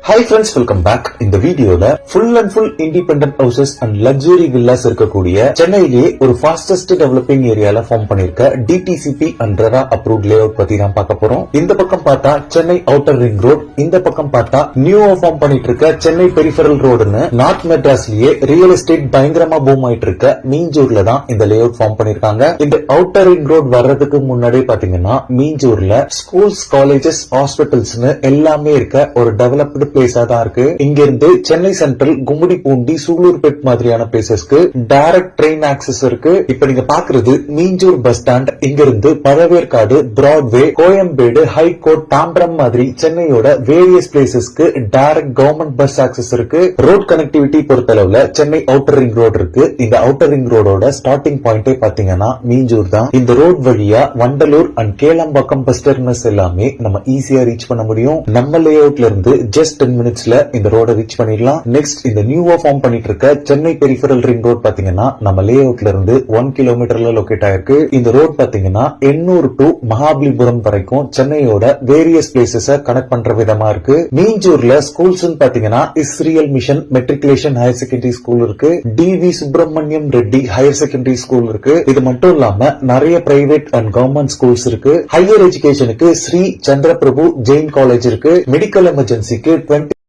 Hi friends, welcome back. இந்த வீடியோல full and full independent houses and luxury villas இருக்கக்கூடிய சென்னையிலே ஒரு fastest developing ஏரியால ஃபார்ம் பண்ணிருக்க DTCP and RERA approved layout பத்தி தான் பார்க்க போறோம். இந்த பக்கம் பார்த்தா சென்னை அவுட்டர் ரிங் ரோட், இந்த பக்கம் பார்த்தா நியூவா ஃபார்ம் பண்ணிட்டு இருக்க சென்னை பெரிஃபரல் ரோடுன்னு நார்த் மெட்ராஸ்லயே ரியல் எஸ்டேட் பயங்கரமா பூம் ஆயிட்டு இருக்க மீஞ்சூர்ல தான் இந்த லேஅவுட் ஃபார்ம் பண்ணிருக்காங்க. இந்த அவுட்டர் ரிங் ரோட் வர்றதுக்கு முன்னாடி பாத்தீங்கன்னா மீஞ்சூர்ல ஸ்கூல்ஸ், காலேஜஸ், ஹாஸ்பிட்டல்ஸ்னு எல்லாமே இருக்க ஒரு டெவலப்டு பிளேஸா தான் இருக்கு. இங்க இருந்து சென்னை சென்ட்ரல், கும்மிடிப்பூண்டி, சூலூர்பேட் மாதிரியான பிளேசஸ்க்கு டைரக்ட் ட்ரெயின் ஆக்சஸ் இருக்கு. இப்ப நீங்க பாக்குறது மீஞ்சூர் பஸ் ஸ்டாண்ட். இங்க இருந்து பழவேற்காடு, பிராட்வே, கோயம்பேடு, ஹைகோர்ட், தாம்பரம் மாதிரி சென்னையோட வேரியஸ் பிளேசஸ்க்கு டைரக்ட் கவர்மெண்ட் பஸ் ஆக்சஸ் இருக்கு. ரோட் கனெக்டிவிட்டி பொறுத்தளவுல சென்னை அவுட்டர் ரிங் ரோடு இருக்கு. இந்த அவுட்டர் ரிங் ரோடோட ஸ்டார்டிங் பாயிண்டே பாத்தீங்கன்னா மீஞ்சூர் தான். இந்த ரோட் வழியா Vandalur and Kelambakkam bus terminus எல்லாமே நம்ம ஈஸியா ரீச் பண்ண முடியும். நம்ம லேஅவுட்ல இருந்து ஜஸ்ட் 10 மினிட்ஸ்ல இந்த ரோட ரீச் பண்ணிடலாம். நெக்ஸ்ட் இந்த நியூவா ஃபார்ம் பண்ணிட்டு இருக்க சென்னை பெரிஃபரல் ரிங் ரோட் பாத்தீங்கன்னா நம்ம லேஅவுட்ல இருந்து 1 கிலோமீட்டர்ல லொகேட் ஆயிருக்கு. இந்த ரோட் பாத்தீங்கன்னா எண்ணூர் டு மகாபலிபுரம் வரைக்கும் சென்னையோட வேரியஸ் பிளேசஸ் கனெக்ட் பண்ற விதமா இருக்கு. மீஞ்சூர்ல ஸ்கூல்ஸ் பாத்தீங்கன்னா Israel mission matriculation higher secondary school இருக்கு, TV Subramaniam Reddy higher secondary school இருக்கு. இது மட்டும் இல்லாம நிறைய பிரைவேட் அண்ட் கவர்மெண்ட் ஸ்கூல்ஸ் இருக்கு. ஹையர் எஜுகேஷனுக்கு ஸ்ரீ சந்திரபிரபு ஜெயின் காலேஜ் இருக்கு. மெடிக்கல் எமர்ஜென்சிக்கு